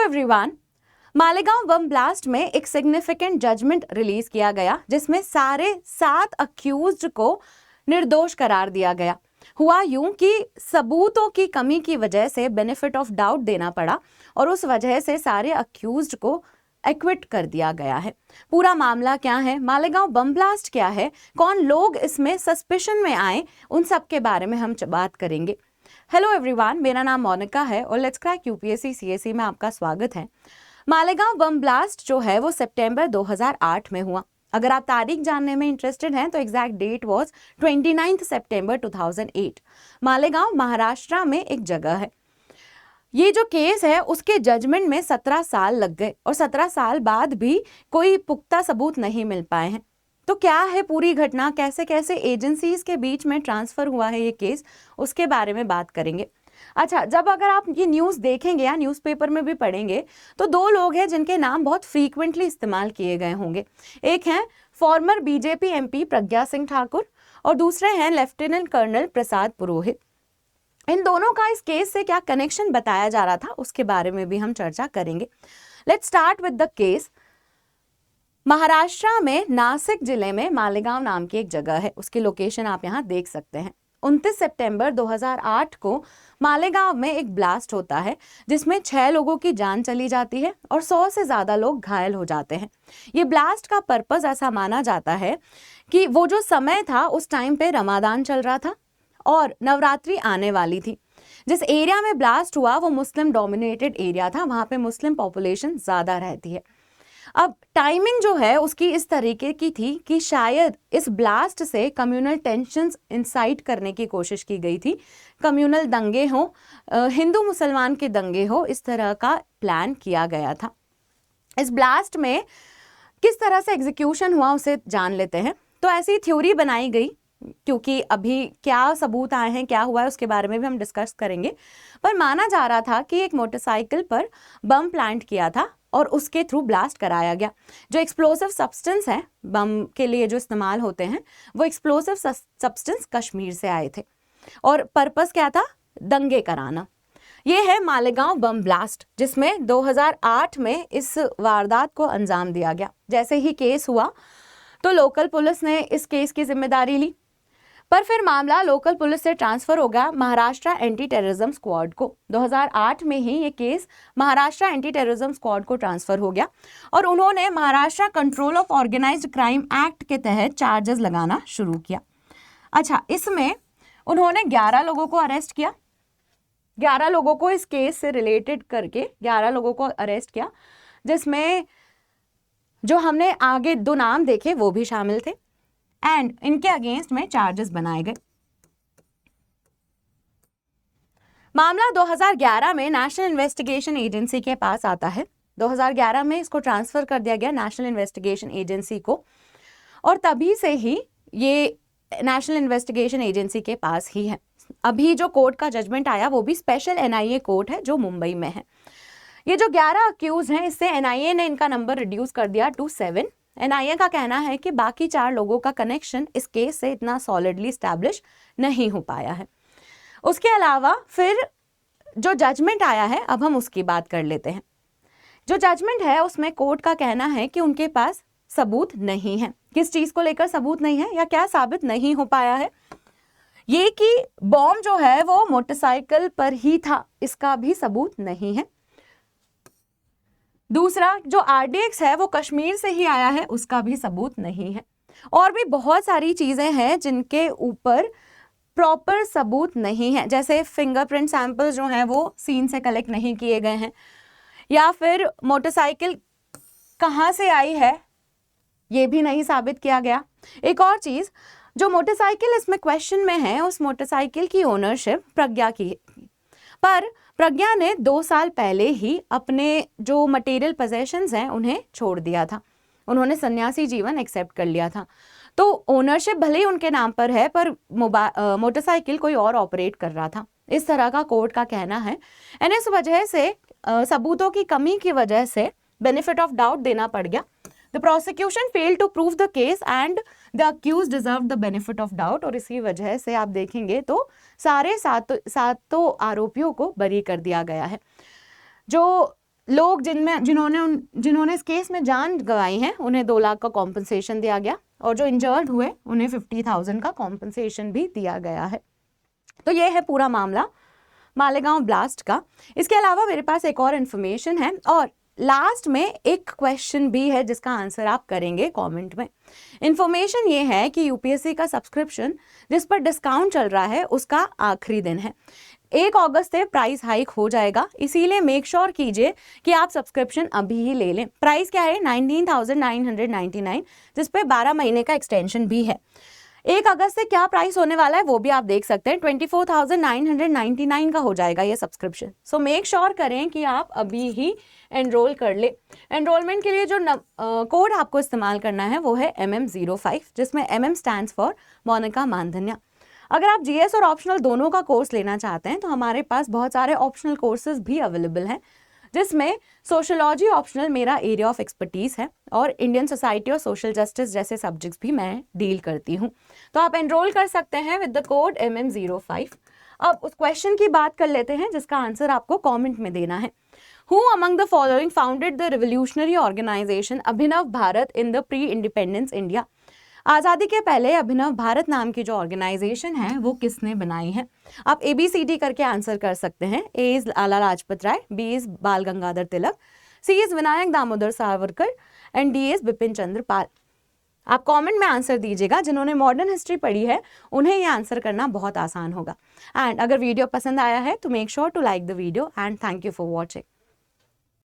Everyone, Malegaon bomb blast में एक significant judgement release किया गया जिसमें सारे 7 अक्यूज्ड को निर्दोष करार दिया गया। हुआ यूं कि सबूतों की कमी की वजह से बेनिफिट ऑफ डाउट देना पड़ा और उस वजह से सारे अक्यूज्ड को एक्विट कर दिया गया है। पूरा मामला क्या है, मालेगांव बम ब्लास्ट क्या है, कौन लोग इसमें सस्पिशन में आए, उन सब के बारे में हम बात करेंगे। हेलो एवरीवन, मेरा नाम मोनिका है और लेट्स क्रैक यूपीएससी सीएसई में आपका स्वागत है। मालेगांव बम ब्लास्ट जो है वो सितंबर 2008 में हुआ। अगर आप तारीख जानने में इंटरेस्टेड हैं तो एग्जैक्ट डेट वाज 29 सितंबर 2008। मालेगांव महाराष्ट्र में एक जगह है। ये जो केस है उसके जजमेंट में 17 साल लग गए और 17 साल बाद भी कोई पुख्ता सबूत नहीं मिल पाए हैं। तो क्या है पूरी घटना, कैसे कैसे एजेंसीज के बीच में ट्रांसफर हुआ है ये केस, उसके बारे में बात करेंगे। अच्छा, जब अगर आप ये न्यूज़ देखेंगे या न्यूज़पेपर में भी पढ़ेंगे तो 2 लोग हैं जिनके नाम बहुत फ्रीक्वेंटली इस्तेमाल किए गए होंगे। एक हैं farmer BJP MP Pragya Singh Thakur और दूसरे हैं लेफ्टिनेंट कर्नल प्रसाद पुरोहित। इन दोनों का इस केस से क्या कनेक्शन बताया जा रहा था उसके बारे में भी हम चर्चा करेंगे। Let's start with the case. Maharashtra में नासिक जिले में मालेगांव नाम की एक जगह है, उसकी लोकेशन आप यहाँ देख सकते हैं। 29 सितंबर 2008 को मालेगांव में एक ब्लास्ट होता है जिसमें 6 लोगों की जान चली जाती है और 100 से ज़्यादा लोग घायल हो जाते हैं। ये ब्लास्ट का पर्पस ऐसा माना जाता है कि वो जो समय था उस टाइम पे रमादान चल रहा था और नवरात्रि आने वाली थी। जिस एरिया में ब्लास्ट हुआ वो मुस्लिम डोमिनेटेड एरिया था, वहाँ पे मुस्लिम पॉपुलेशन ज़्यादा रहती है। अब टाइमिंग जो है उसकी इस तरीके की थी कि शायद इस ब्लास्ट से कम्युनल टेंशन्स इंसाइट करने की कोशिश की गई थी, कम्युनल दंगे हो, हिंदू मुसलमान के दंगे हो, इस तरह का प्लान किया गया था। इस ब्लास्ट में किस तरह से एग्जीक्यूशन हुआ उसे जान लेते हैं। तो ऐसी थ्योरी बनाई गई, क्योंकि अभी क्या सबूत आए हैं, क्या हुआ है, उसके बारे में भी हम डिस्कस करेंगे। पर माना जा रहा था कि एक मोटरसाइकिल पर बम प्लांट किया था और उसके थ्रू ब्लास्ट कराया गया। जो एक्सप्लोसिव सब्सटेंस है बम के लिए जो इस्तेमाल होते हैं वो एक्सप्लोसिव सब्सटेंस कश्मीर से आए थे और पर्पस क्या था, दंगे कराना। ये है मालेगांव बम ब्लास्ट जिसमें 2008 में इस वारदात को अंजाम दिया गया। जैसे ही केस हुआ तो लोकल पुलिस ने इस केस की जिम्मेदारी ली, पर फिर मामला लोकल पुलिस से ट्रांसफर हो गया महाराष्ट्र एंटी टेररिज्म स्क्वाड को। 2008 में ही ये case Maharashtra anti terrorism squad को ट्रांसफर हो गया और उन्होंने Maharashtra control of organised crime act के तहत चार्जेस लगाना शुरू किया। अच्छा, इसमें उन्होंने 11 लोगों को अरेस्ट किया। 11 लोगों को इस केस से रिलेटेड करके 11 लोगों को अरेस्ट किया, जिसमें जो हमने आगे 2 नाम देखे वो भी शामिल थे एंड इनके अगेंस्ट में चार्जेस बनाए गए। मामला 2011 में नेशनल इन्वेस्टिगेशन एजेंसी के पास आता है। 2011 में इसको ट्रांसफर कर दिया गया नेशनल इन्वेस्टिगेशन एजेंसी को और तभी से ही ये नेशनल इन्वेस्टिगेशन एजेंसी के पास ही है। अभी जो कोर्ट का जजमेंट आया वो भी स्पेशल एनआईए कोर्ट है जो मुंबई में है। ये जो 11 अक्यूज हैं इससे एनआईए ने इनका नंबर रिड्यूस कर दिया टू 7। एनआईए का कहना है कि बाकी 4 लोगों का कनेक्शन इस केस से इतना सॉलिडली स्टैब्लिश नहीं हो पाया है। उसके अलावा फिर जो जजमेंट आया है अब हम उसकी बात कर लेते हैं। जो जजमेंट है उसमें कोर्ट का कहना है कि उनके पास सबूत नहीं है। किस चीज़ को लेकर सबूत नहीं है या क्या साबित नहीं हो पाया है? ये कि बॉम्ब जो है वो मोटरसाइकिल पर ही था, इसका भी सबूत नहीं है। दूसरा, जो आरडीएक्स है वो कश्मीर से ही आया है, उसका भी सबूत नहीं है। और भी बहुत सारी चीज़ें हैं जिनके ऊपर प्रॉपर सबूत नहीं है, जैसे फिंगरप्रिंट सैंपल जो हैं वो सीन से कलेक्ट नहीं किए गए हैं, या फिर मोटरसाइकिल कहाँ से आई है ये भी नहीं साबित किया गया। एक और चीज़, जो मोटरसाइकिल इसमें क्वेश्चन में है उस मोटरसाइकिल की ओनरशिप प्रज्ञा की, पर प्रज्ञा ने 2 साल पहले ही अपने जो मटेरियल पोजेशंस हैं उन्हें छोड़ दिया था। उन्होंने सन्यासी जीवन एक्सेप्ट कर लिया था। तो ओनरशिप भले ही उनके नाम पर है पर मोटरसाइकिल कोई और ऑपरेट कर रहा था, इस तरह का कोर्ट का कहना है। एंड इस वजह से सबूतों की कमी की वजह से बेनिफिट ऑफ डाउट देना पड़ गया। The prosecution failed to prove the case and the accused deserve the benefit of doubt, और इसी वजह से आप देखेंगे तो सारे सातों आरोपियों को बरी कर दिया गया है। जो लोग जिन्होंने इस केस में जान गंवाई है उन्हें 2 लाख का कॉम्पनसेशन दिया गया और जो इंजर्ड हुए उन्हें 50,000 का कॉम्पनसेशन भी दिया गया है। तो ये है पूरा मामला मालेगांव ब्लास्ट का। इसके अलावा मेरे पास एक और इन्फॉर्मेशन है और लास्ट में एक क्वेश्चन भी है जिसका आंसर आप करेंगे कमेंट में। इन्फॉर्मेशन ये है कि यूपीएससी का सब्सक्रिप्शन जिस पर डिस्काउंट चल रहा है उसका आखिरी दिन है। 1 अगस्त से प्राइस हाइक हो जाएगा, इसीलिए मेक श्योर कीजिए कि आप सब्सक्रिप्शन अभी ही ले लें। प्राइस क्या है? 19,999, जिस पे 12 महीने का एक्सटेंशन भी है। 1 अगस्त से क्या प्राइस होने वाला है वो भी आप देख सकते हैं। 24,999 का हो जाएगा ये सब्सक्रिप्शन। सो मेक श्योर करें कि आप अभी ही एनरोल कर ले। एनरोलमेंट के लिए जो कोड आपको इस्तेमाल करना है वो है MM05, जिसमें MM स्टैंड्स फॉर मोनिका मानधन्या। अगर आप जीएस और ऑप्शनल दोनों का कोर्स लेना चाहते हैं तो हमारे पास बहुत सारे ऑप्शनल कोर्सेज भी अवेलेबल हैं, जिसमें सोशोलॉजी ऑप्शनल मेरा एरिया ऑफ एक्सपर्टीज है और इंडियन सोसाइटी और सोशल जस्टिस जैसे सब्जेक्ट्स भी मैं डील करती हूँ। तो आप एनरोल कर सकते हैं विद द कोड MM05। अब उस क्वेश्चन की बात कर लेते हैं जिसका आंसर आपको कमेंट में देना है। Who among the following founded the revolutionary organization Abhinav Bharat in the pre-independence India? आज़ादी के पहले अभिनव भारत नाम की जो ऑर्गेनाइजेशन है वो किसने बनाई है? आप ABCD करके आंसर कर सकते हैं। A is Lala Lajpat Rai, B is Bal Gangadhar Tilak, C is Vinayak Damodar Savarkar and D is Bipin Chandra Pal. आप कमेंट में आंसर दीजिएगा। जिन्होंने मॉडर्न हिस्ट्री पढ़ी है उन्हें ये आंसर करना बहुत आसान होगा। एंड अगर वीडियो पसंद आया है तो make sure to like the video and thank you for watching.